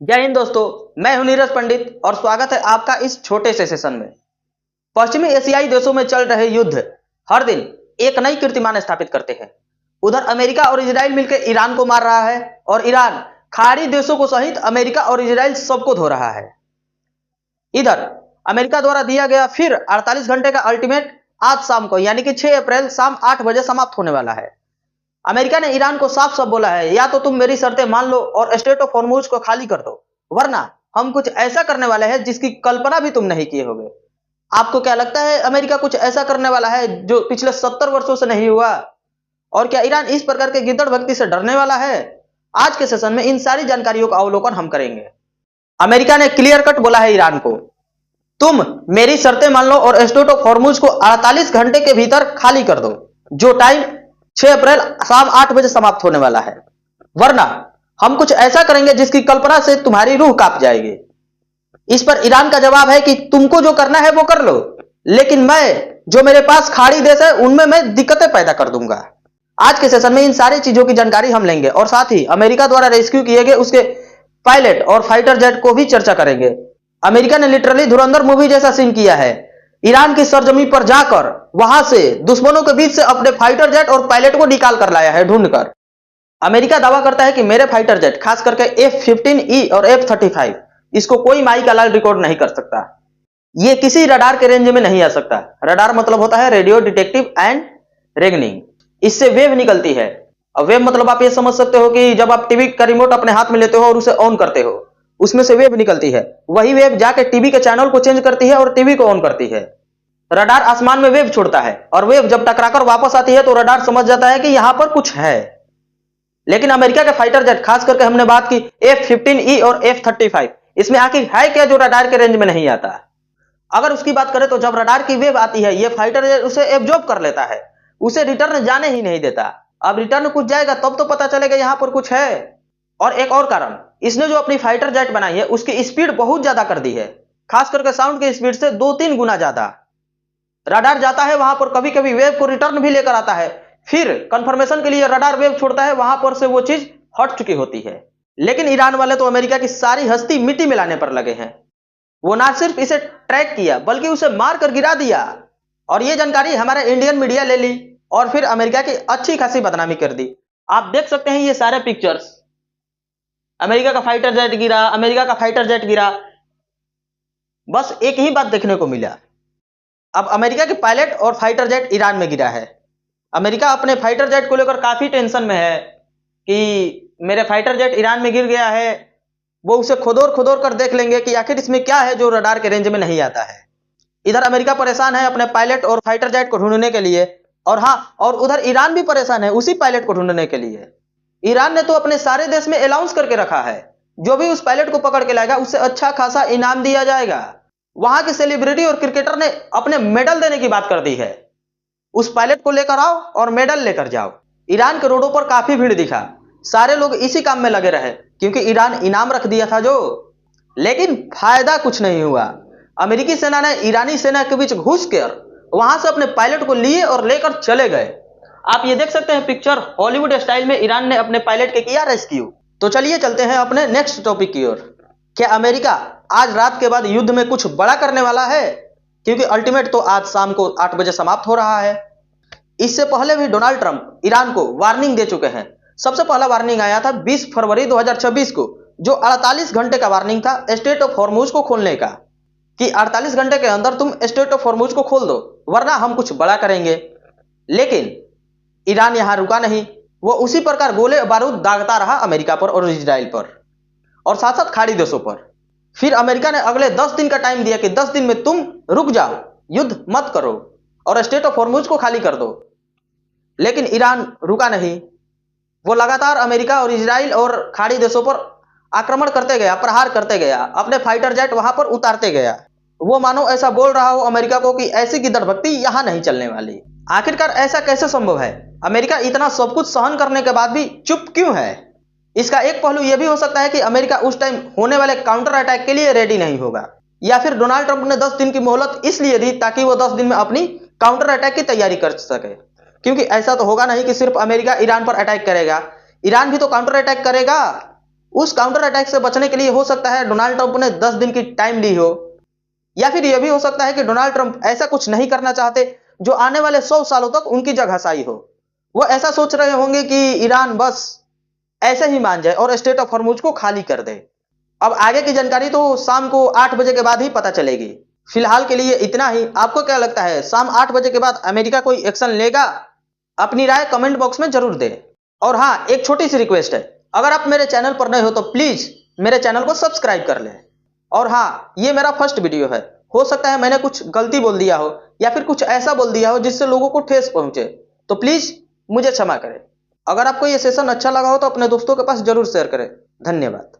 जय हिंद दोस्तों, मैं हूं नीरज पंडित और स्वागत है आपका इस छोटे से सेशन में। पश्चिमी एशियाई देशों में चल रहे युद्ध हर दिन एक नई कीर्तिमान स्थापित करते हैं। उधर अमेरिका और इजराइल मिलकर ईरान को मार रहा है और ईरान खाड़ी देशों को सहित अमेरिका और इजराइल सबको धो रहा है। इधर अमेरिका द्वारा दिया गया फिर 48 घंटे का अल्टीमेट आज शाम को यानी कि 6 अप्रैल शाम 8 बजे समाप्त होने वाला है। अमेरिका ने ईरान को साफ साफ बोला है, या तो तुम मेरी शर्तें मान लो और स्ट्रेट ऑफ हॉर्मुज को खाली कर दो, वरना हम कुछ ऐसा करने वाले हैं जिसकी कल्पना भी तुम नहीं किए होगे। आपको क्या लगता है अमेरिका कुछ ऐसा करने वाला है जो पिछले 70 वर्षों से नहीं हुआ? और क्या ईरान इस प्रकार के गिद्दड़ भक्ति से डरने वाला है? आज के सेशन में इन सारी जानकारियों का अवलोकन हम करेंगे। अमेरिका ने क्लियर कट बोला है ईरान को, तुम मेरी शर्तें मान लो और स्ट्रेट ऑफ हॉर्मुज को 48 घंटे के भीतर खाली कर दो, जो टाइम 6 अप्रैल शाम 8 बजे समाप्त होने वाला है, वरना हम कुछ ऐसा करेंगे जिसकी कल्पना से तुम्हारी रूह कांप जाएगी। इस पर ईरान का जवाब है कि तुमको जो करना है वो कर लो, लेकिन मैं जो मेरे पास खाड़ी देश है उनमें मैं दिक्कतें पैदा कर दूंगा। आज के सेशन में इन सारी चीजों की जानकारी हम लेंगे और साथ ही अमेरिका द्वारा रेस्क्यू किए गए उसके पायलट और फाइटर जेट को भी चर्चा करेंगे। अमेरिका ने लिटरली धुरंधर मूवी जैसा सीन किया है, ईरान की सरजमी पर जाकर वहां से दुश्मनों के बीच से अपने फाइटर जेट और पायलट को निकाल कर लाया है ढूंढकर। अमेरिका दावा करता है कि मेरे फाइटर जेट खास करके F-15E और F-35 इसको कोई माई का लाल रिकॉर्ड नहीं कर सकता। ये किसी रडार के रेंज में नहीं आ सकता। रडार मतलब होता है रेडियो डिटेक्टिव एंड रेगनिंग, इससे वेव निकलती है। अब वेव मतलब आप ये समझ सकते हो कि जब आप टीवी का रिमोट अपने हाथ में लेते हो और उसे ऑन करते हो, उसमें से वेव निकलती है। वही वेव जाके टीवी के चैनल को चेंज करती है और टीवी को ऑन करती है। रडार आसमान में वेव छोड़ता है और वेव जब टकराकर वापस आती है तो रडार समझ जाता है कि यहां पर कुछ है। लेकिन अमेरिका के फाइटर जेट, खास करके हमने बात की F-15E और F-35, इसमें आखिर है क्या जो रडार के रेंज में नहीं आता? अगर उसकी बात करें तो जब रडार की वेव आती है, ये फाइटर जेट उसे एब्जॉर्ब कर लेता है, उसे रिटर्न जाने ही नहीं देता। अब रिटर्न कुछ जाएगा तब तो पता चलेगा यहां पर कुछ है। और एक और कारण, इसने जो अपनी फाइटर जेट बनाई है उसकी स्पीड बहुत ज्यादा कर दी है, खास करके साउंड की स्पीड से 2-3 गुना ज्यादा। रडार जाता है वहां पर, कभी कभी वेव को रिटर्न भी लेकर आता है, फिर कंफर्मेशन के लिए रडार वेव छोड़ता है, वहां पर से वो चीज हट चुकी होती है। लेकिन ईरान वाले तो अमेरिका की सारी हस्ती मिट्टी मिलाने पर लगे हैं। वो ना सिर्फ इसे ट्रैक किया बल्कि उसे मार कर गिरा दिया। और ये जानकारी हमारे इंडियन मीडिया ले ली और फिर अमेरिका की अच्छी खासी बदनामी कर दी। आप देख सकते हैं ये सारे पिक्चर्स, अमेरिका का फाइटर जेट गिरा, अमेरिका का फाइटर जेट गिरा। बस एक ही बात देखने को मिला, अब अमेरिका के पायलट और फाइटर जेट ईरान में गिरा है। अमेरिका अपने फाइटर जेट को लेकर काफी टेंशन में है कि मेरे फाइटर जेट ईरान में गिर गया है, वो उसे खोदोर खोदोर कर देख लेंगे कि आखिर इसमें क्या है जो रडार के रेंज में नहीं आता है। इधर अमेरिका परेशान है अपने पायलट और फाइटर जेट को ढूंढने के लिए, और हाँ, और उधर ईरान भी परेशान है उसी पायलट को ढूंढने के लिए। ईरान ने तो अपने सारे देश में अनाउंस करके रखा है, जो भी उस पायलट को पकड़ के लाएगा उसे अच्छा खासा इनाम दिया जाएगा। वहां के सेलिब्रिटी और क्रिकेटर ने अपने मेडल देने की बात कर दी है, उस पायलट को लेकर आओ और मेडल लेकर जाओ। ईरान के रोडों पर काफी भीड़ दिखा, सारे लोग इसी काम में लगे रहे क्योंकि ईरान इनाम रख दिया था जो। लेकिन फायदा कुछ नहीं हुआ। अमेरिकी सेना ने ईरानी सेना के बीच घुसकर वहां से अपने पायलट को लिए और लेकर चले गए। आप ये देख सकते हैं पिक्चर, हॉलीवुड स्टाइल में ईरान ने अपने पायलट के किया रेस्क्यू। तो चलिए चलते हैं अपने नेक्स्ट टॉपिक की ओर। क्या अमेरिका आज रात के बाद युद्ध में कुछ बड़ा करने वाला है? क्योंकि अल्टीमेट तो आज शाम को 8 बजे समाप्त हो रहा है। इससे पहले भी डोनाल्ड ट्रंप ईरान को वार्निंग दे चुके हैं। सबसे पहला वार्निंग आया था 20 फरवरी 2026 को, जो 48 घंटे का वार्निंग था स्ट्रेट ऑफ हॉर्मुज को खोलने का, कि 48 घंटे के अंदर तुम स्ट्रेट ऑफ हॉर्मुज को खोल दो वरना हम कुछ बड़ा करेंगे। लेकिन ईरान यहां रुका नहीं, वो उसी प्रकार गोले बारूद दागता रहा अमेरिका पर और इजराइल पर और साथ साथ खाड़ी देशों पर। फिर अमेरिका ने अगले 10 दिन का टाइम दिया कि 10 दिन में तुम रुक जाओ, युद्ध मत करो और स्ट्रेट ऑफ हॉर्मुज को खाली कर दो। लेकिन ईरान रुका नहीं, वो लगातार अमेरिका और इजराइल और खाड़ी देशों पर आक्रमण करते गया, प्रहार करते गया, अपने फाइटर जेट वहां पर उतारते गया। वो मानो ऐसा बोल रहा हो अमेरिका को कि ऐसी गिद्दड़ भक्ति यहां नहीं चलने वाली। आखिरकार ऐसा कैसे संभव है? अमेरिका इतना सब कुछ सहन करने के बाद भी चुप क्यों है? इसका एक पहलू यह भी हो सकता है कि अमेरिका उस टाइम होने वाले काउंटर अटैक के लिए रेडी नहीं होगा, या फिर डोनाल्ड ट्रंप ने 10 दिन की मोहलत इसलिए दी ताकि वो 10 दिन में अपनी काउंटर अटैक की तैयारी कर सके। क्योंकि ऐसा तो होगा नहीं कि सिर्फ अमेरिका ईरान पर अटैक करेगा, ईरान भी तो काउंटर अटैक करेगा। उस काउंटर अटैक से बचने के लिए हो सकता है डोनाल्ड ट्रंप ने 10 दिन की टाइम ली हो, या फिर यह भी हो सकता है कि डोनाल्ड ट्रंप ऐसा कुछ नहीं करना चाहते जो आने वाले 100 सालों तक उनकी जगह साई हो। वो ऐसा सोच रहे होंगे कि ईरान बस ऐसे ही मान जाए और स्टेट ऑफ हॉर्मुज को खाली कर दे। अब आगे की जानकारी तो शाम को 8 बजे के बाद ही पता चलेगी। फिलहाल के लिए इतना ही। आपको क्या लगता है, शाम 8 बजे के बाद अमेरिका कोई एक्शन लेगा? अपनी राय कमेंट बॉक्स में जरूर दें। और हाँ, एक छोटी सी रिक्वेस्ट है, अगर आप मेरे चैनल पर नए हो तो प्लीज मेरे चैनल को सब्सक्राइब कर लें। और हाँ, ये मेरा फर्स्ट वीडियो है, हो सकता है मैंने कुछ गलती बोल दिया हो या फिर कुछ ऐसा बोल दिया हो जिससे लोगों को ठेस पहुंचे, तो प्लीज मुझे क्षमा करें। अगर आपको ये सेशन अच्छा लगा हो तो अपने दोस्तों के पास जरूर शेयर करें। धन्यवाद।